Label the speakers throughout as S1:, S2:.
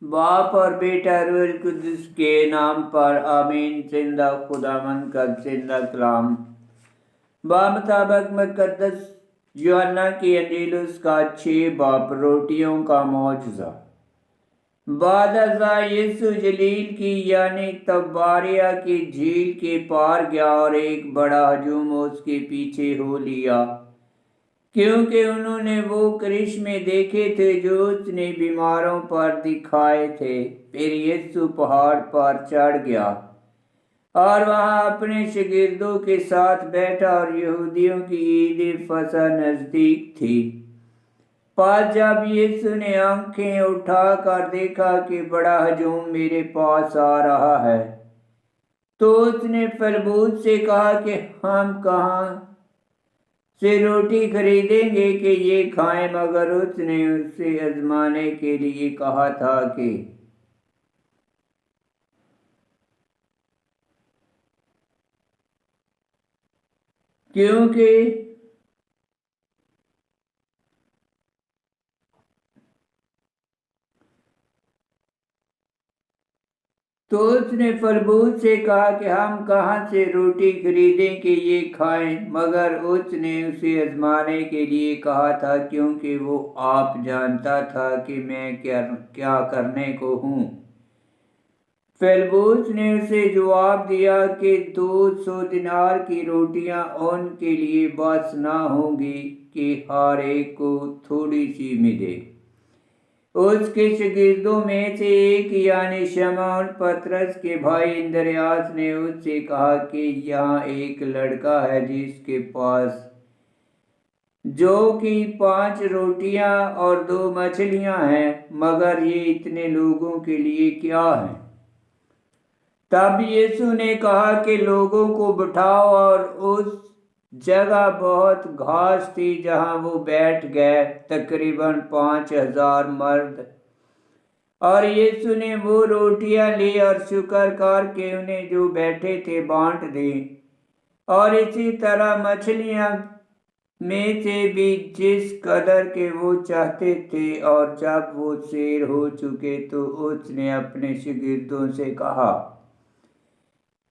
S1: बाप और बेटा रूहुल कुद्दुस के नाम पर आमीन। जिंदा खुदावंद का जिंदा कलाम बामुताबिक मुकद्दस यूहन्ना की इंजील उसका 6 बाब। रोटियों का मौजज़ा। बाद अज़ा यीशु जलील की यानी तबारिया की झील के पार गया और एक बड़ा हजूम उसके पीछे हो लिया, क्योंकि उन्होंने वो करिश्मे देखे थे जो उसने बीमारों पर दिखाए थे। फिर यीशु पहाड़ पर चढ़ गया और वहाँ अपने शागिर्दों के साथ बैठा, और यहूदियों की ईद फसह नज़दीक थी। पर जब यीशु ने आंखें उठाकर देखा कि बड़ा हजूम मेरे पास आ रहा है, तो उसने फिलिप्पुस से कहा कि हम कहाँ से रोटी खरीदेंगे कि ये खाएं। मगर उसने उससे आजमाने के लिए कहा था कि उसने फिलिप्पुस से कहा कि हम कहाँ से रोटी खरीदें कि ये खाएं। मगर उसने उसे आजमाने के लिए कहा था, क्योंकि वो आप जानता था कि मैं क्या करने को हूँ। फिलिप्पुस ने उसे जवाब दिया कि 200 दिनार की रोटियां उनके लिए बस ना होंगी कि हर एक को थोड़ी सी मिले। उसके शागिर्दों में से एक यानी शमौन पतरस के भाई इंद्रियास ने उससे कहा कि यहाँ एक लड़का है जिसके पास जो कि 5 रोटियां और 2 मछलियां हैं, मगर ये इतने लोगों के लिए क्या है। तब यीशु ने कहा कि लोगों को बिठाओ, और उस जगह बहुत घास थी जहां वो बैठ गए, तकरीबन 5000 मर्द। और यीशु ने वो रोटियां ली और शुक्र करके उन्हें जो बैठे थे बांट दी, और इसी तरह मछलियां में से भी जिस कदर के वो चाहते थे। और जब वो सैर हो चुके तो उसने अपने शागिर्दों से कहा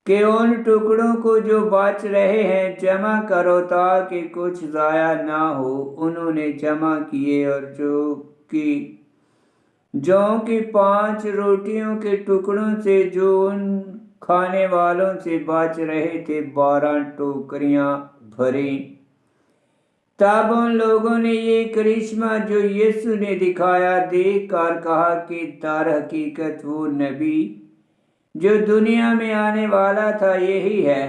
S1: कि उन टुकड़ों को जो बच रहे हैं जमा करो ताकि कुछ ज़ाया ना हो। उन्होंने जमा किए, और जौ की 5 रोटियों के टुकड़ों से जो उन खाने वालों से बच रहे थे 12 टोकरियां भरी। तब उन लोगों ने ये करिश्मा जो यीशु ने दिखाया देख कर कहा कि दर हकीकत वो नबी जो दुनिया में आने वाला था यही है।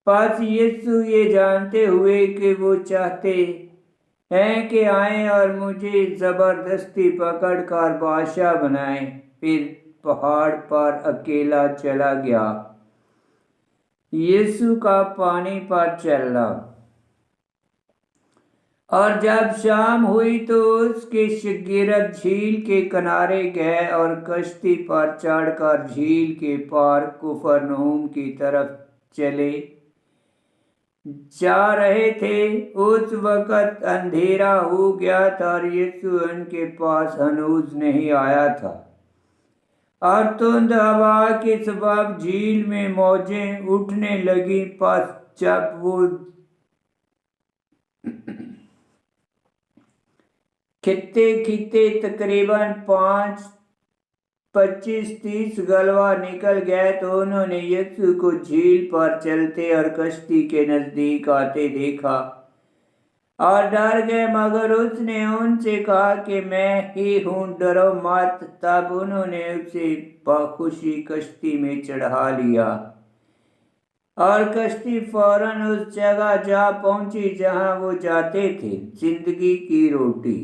S1: बस यीशु ये जानते हुए कि वो चाहते हैं कि आए और मुझे जबरदस्ती पकड़कर बादशाह बनाए, फिर पहाड़ पर अकेला चला गया। यीशु का पानी पर चलना। और जब शाम हुई तो उसके शागिर्द झील के किनारे गए और कश्ती पर चढ़कर झील के पार कुफरनहूम की तरफ चले जा रहे थे। उस वक्त अंधेरा हो गया था और यीशु उनके पास हनूज नहीं आया था, और तुंद हवा के सबब झील में मौजें उठने लगी। बस जब वो खित्ते तकरीबन 25-30 गलवा निकल गए तो उन्होंने यीशु को झील पर चलते और कश्ती के नजदीक आते देखा और डर गए। मगर उसने उनसे कहा कि मैं ही हूँ, डरो मत। तब उन्होंने उसे बखुशी कश्ती में चढ़ा लिया, और कश्ती फौरन उस जगह जा पहुंची जहां वो जाते थे। जिंदगी की रोटी।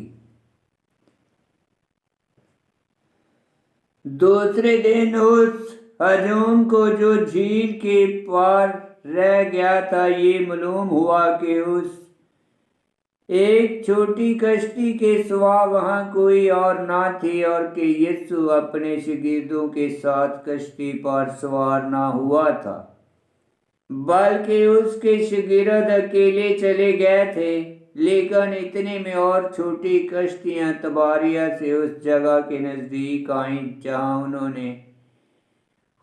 S1: दूसरे दिन उस हजूम को जो झील के पार रह गया था ये मालूम हुआ कि उस एक छोटी कश्ती के सिवा वहां कोई और ना थी, और कि यीशु अपने शागिर्दों के साथ कश्ती पर सवार ना हुआ था, बल्कि उसके शागिर्द अकेले चले गए थे। लेकिन इतने में और छोटी कश्तियां तबारिया से उस जगह के नज़दीक आईं जहां उन्होंने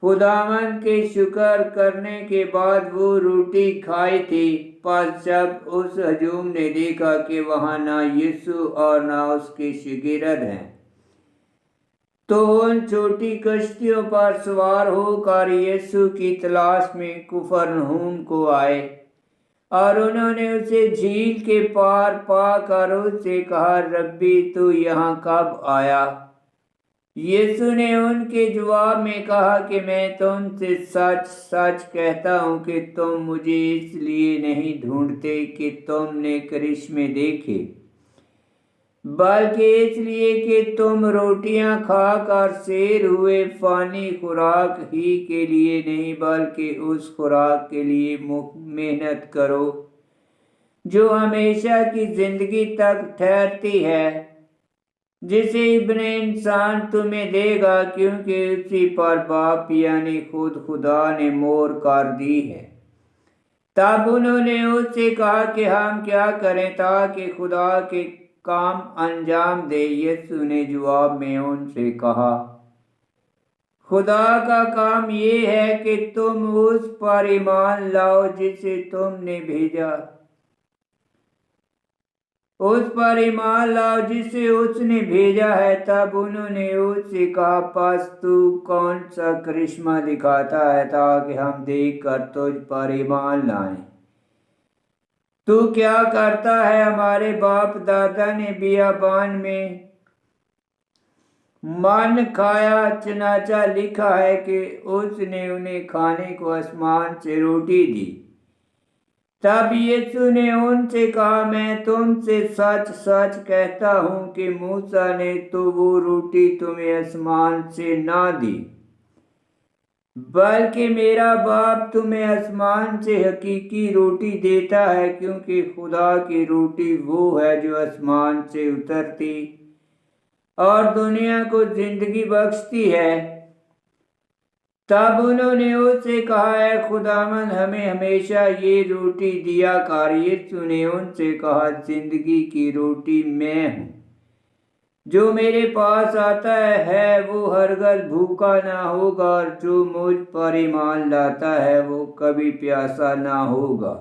S1: खुदावंद के शुक्र करने के बाद वो रोटी खाई थी। पर जब उस हजूम ने देखा कि वहां ना यीशु और ना उसके शागिर्द हैं, तो उन छोटी कश्तियों पर सवार होकर यीशु की तलाश में कुफरनहूम को आए और उन्होंने उसे झील के पार पाकर उससे कहा, रब्बी तू यहाँ कब आया? यीशु ने उनके जवाब में कहा कि मैं तुमसे सच सच कहता हूँ कि तुम मुझे इसलिए नहीं ढूंढते कि तुमने करिश्मे देखे, बल्कि इसलिए कि तुम रोटियां खाकर सैर हुए। फानी खुराक ही के लिए नहीं, बल्कि उस खुराक के लिए मेहनत करो जो हमेशा की जिंदगी तक ठहरती है, जिसे इब्ने इंसान तुम्हें देगा, क्योंकि उसी पर बाप यानी खुद खुदा ने मोहर कर दी है। तब उन्होंने उससे कहा कि हम क्या करें ताकि खुदा के काम अंजाम दे? यीशु ने जवाब में उनसे कहा, खुदा का काम ये है कि तुम उस पर ईमान लाओ जिसे तुमने भेजा, उस पर ईमान लाओ जिसे उसने भेजा है। तब उन्होंने उससे कहा, बस तू कौन सा करिश्मा दिखाता है ताकि हम देख कर तुझ पर ईमान लाएं? तू क्या करता है? हमारे बाप दादा ने बियाबान में मन खाया, चनाचा लिखा है कि उसने उन्हें खाने को आसमान से रोटी दी। तब यीशु ने उनसे कहा, मैं तुमसे सच सच कहता हूँ कि मूसा ने तो वो रोटी तुम्हें आसमान से ना दी, बल्कि मेरा बाप तुम्हें आसमान से हकीकी रोटी देता है, क्योंकि खुदा की रोटी वो है जो आसमान से उतरती और दुनिया को जिंदगी बख्शती है। तब उन्होंने उससे कहा, है खुदावंद हमें हमेशा ये रोटी दिया कर। यीशु ने उनसे कहा, जिंदगी की रोटी मैं हूँ, जो मेरे पास आता है वो हरगिज़ भूखा ना होगा, और जो मुझ पर ईमान लाता है वो कभी प्यासा ना होगा।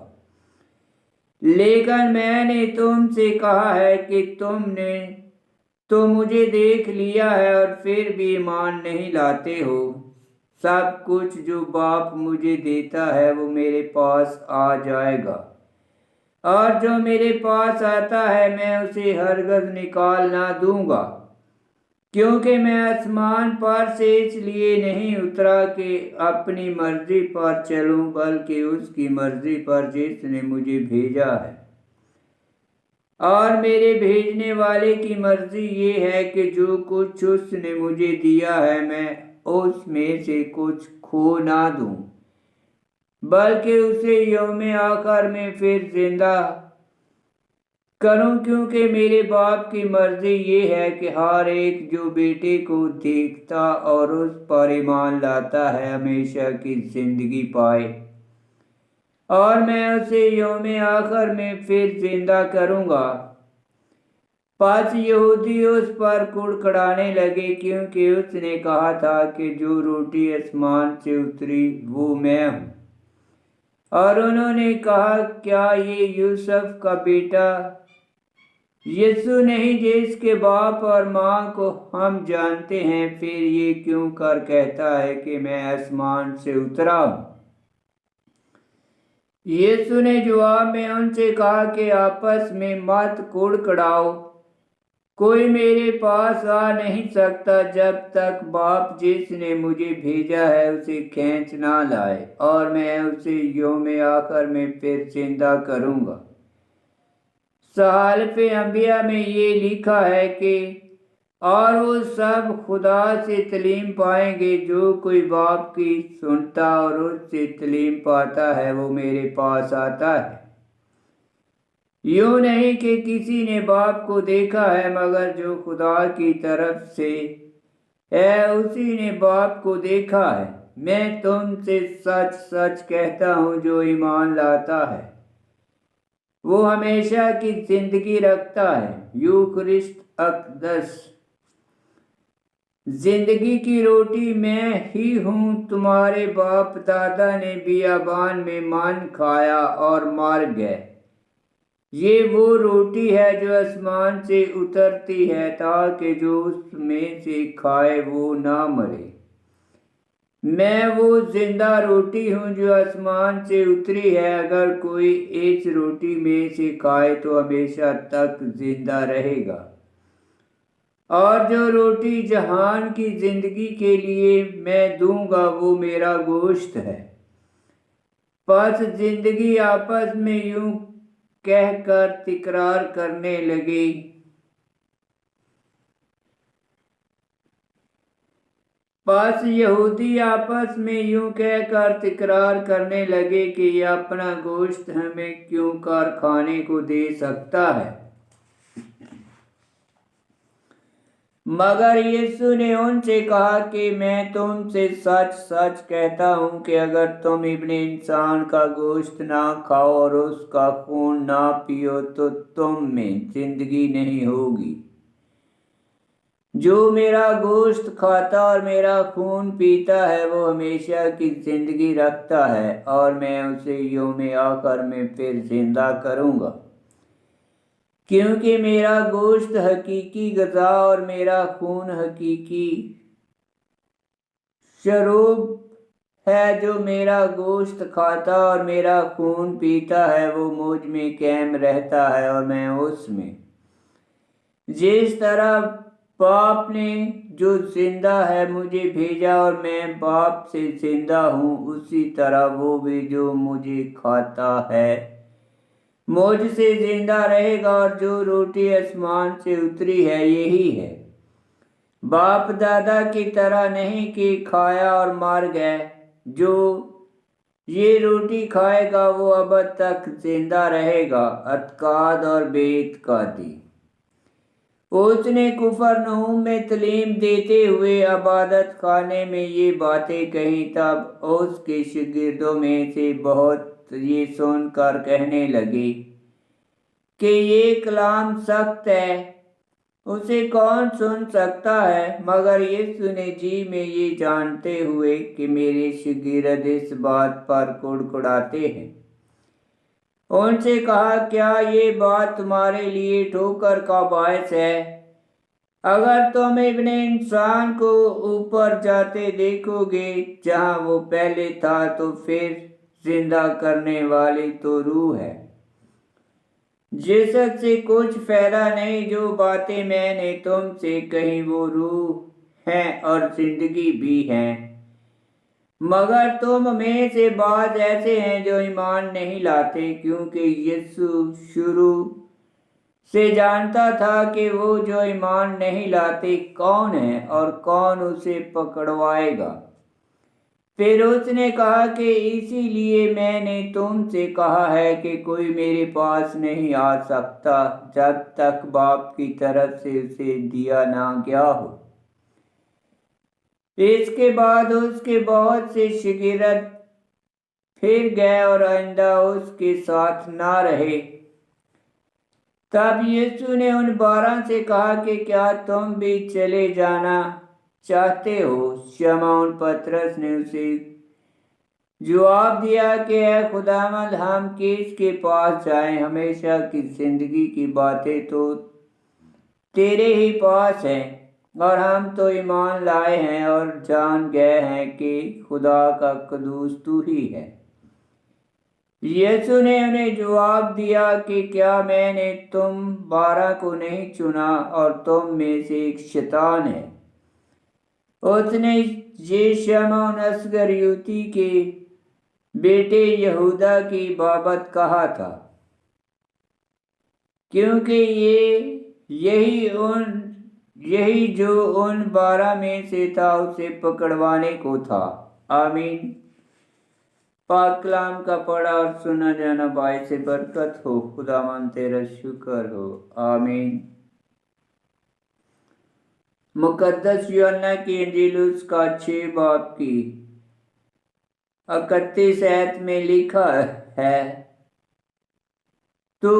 S1: लेकिन मैंने तुमसे कहा है कि तुमने तो मुझे देख लिया है और फिर भी ईमान नहीं लाते हो। सब कुछ जो बाप मुझे देता है वो मेरे पास आ जाएगा, और जो मेरे पास आता है मैं उसे हरगिज़ निकाल ना दूंगा, क्योंकि मैं आसमान पर से इसलिए नहीं उतरा कि अपनी मर्जी पर चलूं, बल्कि उसकी मर्जी पर जिसने मुझे भेजा है। और मेरे भेजने वाले की मर्जी ये है कि जो कुछ उसने मुझे दिया है मैं उसमें से कुछ खो ना दूं, बल्कि उसे यौम आखिर में फिर जिंदा करूं, क्योंकि मेरे बाप की मर्जी ये है कि हर एक जो बेटे को देखता और उस पर ईमान लाता है हमेशा की जिंदगी पाए, और मैं उसे यौम आखिर में फिर जिंदा करूंगा। पांच यहूदी उस पर कुड़कुड़ाने लगे, क्योंकि उसने कहा था कि जो रोटी आसमान से उतरी वो मैं हूँ। और उन्होंने कहा, क्या ये यूसुफ का बेटा यीशु नहीं, जिसके बाप और माँ को हम जानते हैं? फिर ये क्यों कर कहता है कि मैं आसमान से उतरा हूँ? यीशु ने जवाब में उनसे कहा कि आपस में मत कुड़कुड़ाओ। कोई मेरे पास आ नहीं सकता जब तक बाप जिसने मुझे भेजा है उसे खींच ना लाए, और मैं उसे यौम आखिर में फिर जिंदा करूंगा। सहालफ़ अंबिया में ये लिखा है कि और वो सब खुदा से तलीम पाएंगे, जो कोई बाप की सुनता और उससे तलीम पाता है वो मेरे पास आता है। यूं नहीं कि किसी ने बाप को देखा है, मगर जो खुदा की तरफ से है उसी ने बाप को देखा है। मैं तुमसे सच सच कहता हूँ, जो ईमान लाता है वो हमेशा की जिंदगी रखता है। यूखरिस्त अक़दस। जिंदगी की रोटी मैं ही हूँ। तुम्हारे बाप दादा ने बियाबान में मान खाया और मार गए। ये वो रोटी है जो आसमान से उतरती है, ताकि जो उसमें से खाए वो ना मरे। मैं वो जिंदा रोटी हूँ जो आसमान से उतरी है। अगर कोई इस रोटी में से खाए तो हमेशा तक जिंदा रहेगा। और जो रोटी जहान की जिंदगी के लिए मैं दूंगा वो मेरा गोश्त है। बस जिंदगी आपस में यूं कहकर तकरार करने लगी। बस यहूदी आपस में यूं कहकर तकरार करने लगे कि ये अपना गोश्त हमें क्यों कारखाने को दे सकता है। मगर यीशु ने उनसे कहा कि मैं तुमसे सच सच कहता हूँ कि अगर तुम इब्ने इंसान का गोश्त ना खाओ और उसका खून ना पियो तो तुम में जिंदगी नहीं होगी। जो मेरा गोश्त खाता और मेरा खून पीता है वो हमेशा की जिंदगी रखता है, और मैं उसे यौम आखिर में फिर जिंदा करूँगा। क्योंकि मेरा गोश्त हकीकी ग़िज़ा और मेरा खून हकीकी शराब है। जो मेरा गोश्त खाता और मेरा खून पीता है वो मुझ में कायम रहता है और मैं उसमें। जिस तरह बाप ने जो जिंदा है मुझे भेजा और मैं बाप से जिंदा हूँ, उसी तरह वो भी जो मुझे खाता है मुझसे जिंदा रहेगा। और जो रोटी आसमान से उतरी है यही है, बाप दादा की तरह नहीं कि खाया और मर गए। जो ये रोटी खाएगा वो अब तक जिंदा रहेगा। अतकाद और बेइत्कादी। उसने कुफरनहूम में तालीम देते हुए इबादत खाने में ये बातें कही। तब उसके शागिर्दों में से बहुत ये सुनकर कहने लगे कि ये कलाम सख्त है, उसे कौन सुन सकता है। मगर यीशु ने जी में ये जानते हुए कि मेरे शागिर्द इस बात पर कुड़कुड़ाते हैं, उनसे कहा, क्या ये बात तुम्हारे लिए ठोकर का बायस है? अगर तुम इब्ने इंसान को ऊपर जाते देखोगे जहां वो पहले था, तो फिर जिंदा करने वाली तो रूह है, जिससे कुछ फायदा नहीं। जो बातें मैंने तुमसे कही वो रूह हैं और जिंदगी भी हैं। मगर तुम में से बाज ऐसे हैं जो ईमान नहीं लाते। क्योंकि यीशु शुरू से जानता था कि वो जो ईमान नहीं लाते कौन है और कौन उसे पकड़वाएगा। फिर उसने कहा कि इसीलिए मैंने तुमसे कहा है कि कोई मेरे पास नहीं आ सकता जब तक बाप की तरफ से उसे दिया ना गया हो। इसके बाद उसके बहुत से शागिर्द फिर गए और आइंदा उसके साथ ना रहे। तब यीशु ने उन 12 से कहा कि क्या तुम भी चले जाना चाहते हो? शमौन पतरस ने उसे जवाब दिया कि ऐ खुदावंद, हम किसके पास जाएं? हमेशा की जिंदगी की बातें तो तेरे ही पास हैं, और हम तो ईमान लाए हैं और जान गए हैं कि खुदा का कदूस तू ही है। यीशु ने उन्हें जवाब दिया कि क्या मैंने तुम 12 को नहीं चुना और तुम में से एक शैतान है। उसने ये शमौन असगर यूती के बेटे यहूदा की बाबत कहा था, क्योंकि यही जो उन 12 में से था उसे पकड़वाने को था। आमीन। पाक कलाम का पढ़ा और सुना जाना बायस से बरकत हो। खुदावन तेरा शुक्र हो। आमीन। मुकद्दस यूहन्ना की इंजील उसका 6 बाब की 31 आयत में लिखा है, تو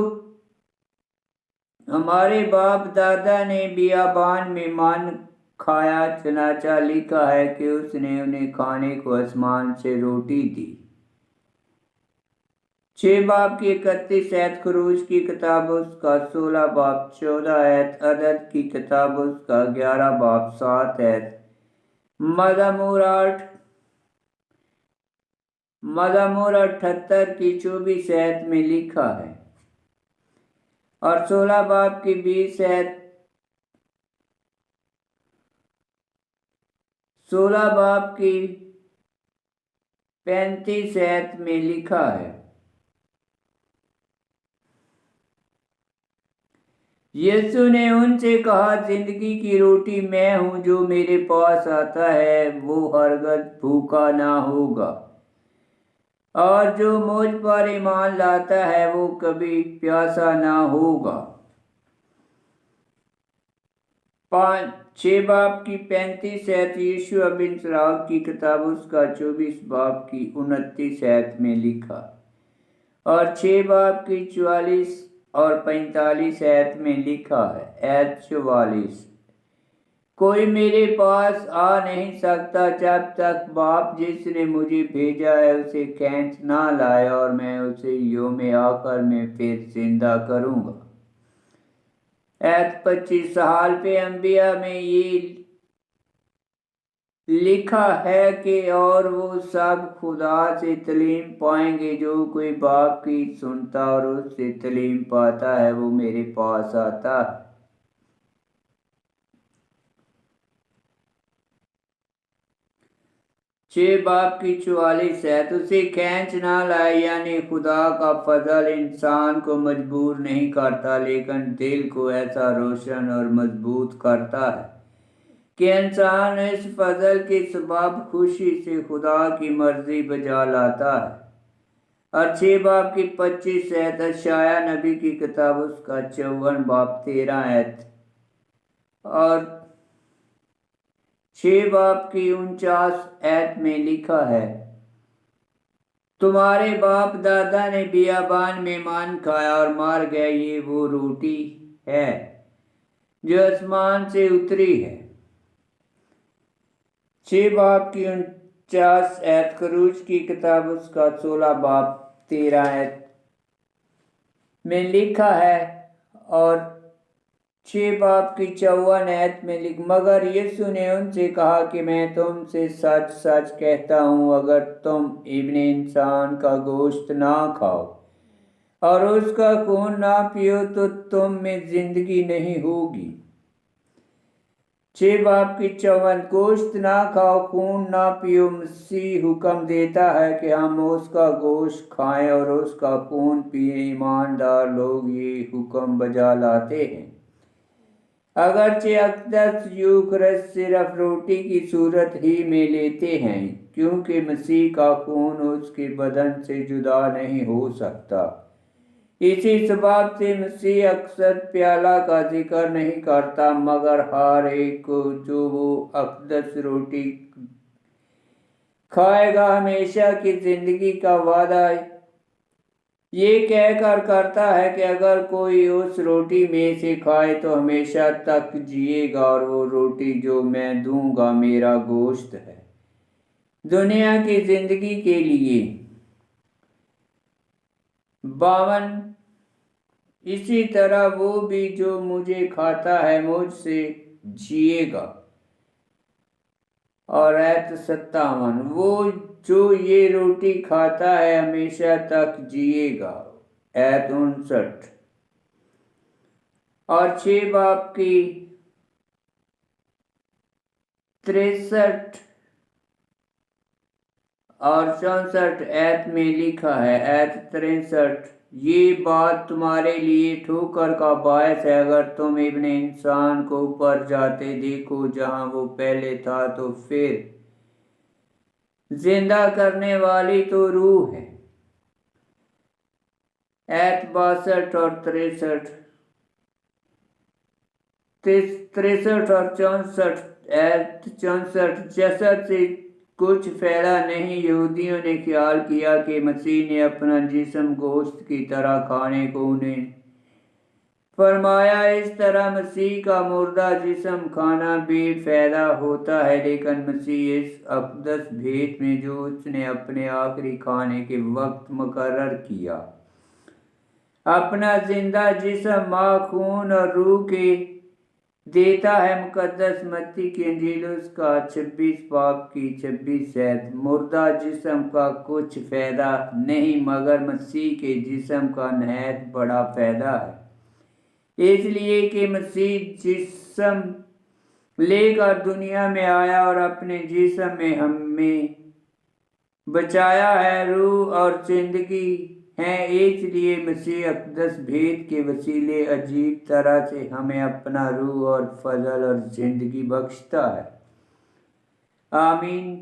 S1: ہمارے باپ دادا نے بیابان میں مان کھایا، چنانچہ لکھا ہے کہ اس نے انہیں کھانے کو آسمان سے روٹی دی۔ 6 باب کی 31 آیت، خروج کی کتاب اس کا 16 باب 14 آیت، عدد کی کتاب اس کا 11 باب 7 آیت، مزمور 78 کی 24 آیت میں لکھا ہے، اور 16 باب کی 20 آیت، 16 باب کی 35 آیت میں لکھا ہے، یسوع نے ان سے کہا، زندگی کی روٹی میں ہوں، جو میرے پاس آتا ہے وہ ہرگز بھوکا نہ ہوگا، اور جو مجھ پر ایمان لاتا ہے وہ کبھی پیاسا نہ ہوگا۔ 6 باب کی 35 آیت، یشوع بن سراغ کی کتاب اس کا 24 باب کی 29 آیت میں لکھا، اور 6 باب کی 44 اور 45 آیت میں لکھا ہے۔ آیت 44، کوئی میرے پاس آ نہیں سکتا جب تک باپ جس نے مجھے بھیجا ہے اسے کھینچ نہ لائے، اور میں اسے یوم آخر میں پھر زندہ کروں گا۔ آیت 25، صحائف انبیاء میں یہ لکھا ہے کہ اور وہ سب خدا سے تعلیم پائیں گے، جو کوئی باپ کی سنتا اور اس سے تعلیم پاتا ہے وہ میرے پاس آتا ہے۔ 6 باب کی 44 آیت، اسے کھینچ نہ لائے، یعنی خدا کا فضل انسان کو مجبور نہیں کرتا، لیکن دل کو ایسا روشن اور مضبوط کرتا ہے کہ انسان اس فضل کے سبب خوشی سے خدا کی مرضی بجا لاتا ہے۔ اور 6 باب کی 25 آیت، اشعیاء نبی کی کتاب اس کا 54 باب 13 آیت، اور 6 باب کی 49 آیت میں لکھا ہے، تمہارے باپ دادا نے بیابان میں مان کھایا اور مار گئے، یہ وہ روٹی ہے جو آسمان سے اتری ہے۔ 6 باب کی 49 آیت، خروج کی کتاب اس کا 16 باب 13 آیت میں لکھا ہے، اور 6 باب کی 54 آیت میں مگر یسوع نے ان سے کہا کہ میں تم سے سچ سچ کہتا ہوں، اگر تم ابن انسان کا گوشت نہ کھاؤ اور اس کا خون نہ پیو تو تم میں زندگی نہیں ہوگی۔ 6 باب کی 54، گوشت نہ کھاؤ، خون نہ پیو، مسیح حکم دیتا ہے کہ ہم اس کا گوشت کھائیں اور اس کا خون پیئیں۔ ایماندار لوگ یہ حکم بجا لاتے ہیں، اگرچہ اقدس یوکرست صرف روٹی کی صورت ہی میں لیتے ہیں، کیونکہ مسیح کا خون اس کے بدن سے جدا نہیں ہو سکتا۔ اسی سبب سے مسیح اکثر پیالہ کا ذکر نہیں کرتا، مگر ہر ایک کو جو وہ اقدس روٹی کھائے گا ہمیشہ کی زندگی کا وعدہ یہ کہہ کر کرتا ہے کہ اگر کوئی اس روٹی میں سے کھائے تو ہمیشہ تک جیے گا، اور وہ روٹی جو میں دوں گا میرا گوشت ہے دنیا کی زندگی کے لیے۔ 52، اسی طرح وہ بھی جو مجھے کھاتا ہے مجھ سے جیے گا۔ اور آیت 57، وہ جو یہ روٹی کھاتا ہے ہمیشہ تک جیے گا۔ آیت 59، اور 6 باب کی 63 اور 64 آیت میں لکھا ہے۔ آیت 63، یہ بات تمہارے لیے ٹھوکر کا باعث ہے، اگر تم ابن انسان کو اوپر جاتے دیکھو جہاں وہ پہلے تھا تو پھر زندہ کرنے والی تو روح ہے۔ آیت 62 اور 63 اور 64، آیت 64، جسد سے کچھ پھیلا نہیں۔ یہودیوں نے خیال کیا کہ مسیح نے اپنا جسم گوشت کی طرح کھانے کو انہیں فرمایا، اس طرح مسیح کا مردہ جسم کھانا بے فائدہ ہوتا ہے، لیکن مسیح اس اقدس بھیت میں جو اس نے اپنے آخری کھانے کے وقت مقرر کیا، اپنا زندہ جسم ماں، خون اور روح کے دیتا ہے۔ مقدس متی کی انجیل اس کا 26 باب کی 26 آیت۔ مردہ جسم کا کچھ فائدہ نہیں، مگر مسیح کے جسم کا نہایت بڑا فائدہ ہے، اس لیے کہ مسیح جسم لے کر دنیا میں آیا اور اپنے جسم میں ہمیں بچایا ہے۔ روح اور زندگی ہیں، اس لیے مسیح اقدس بھیت کے وسیلے عجیب طرح سے ہمیں اپنا روح اور فضل اور زندگی بخشتا ہے۔ آمین۔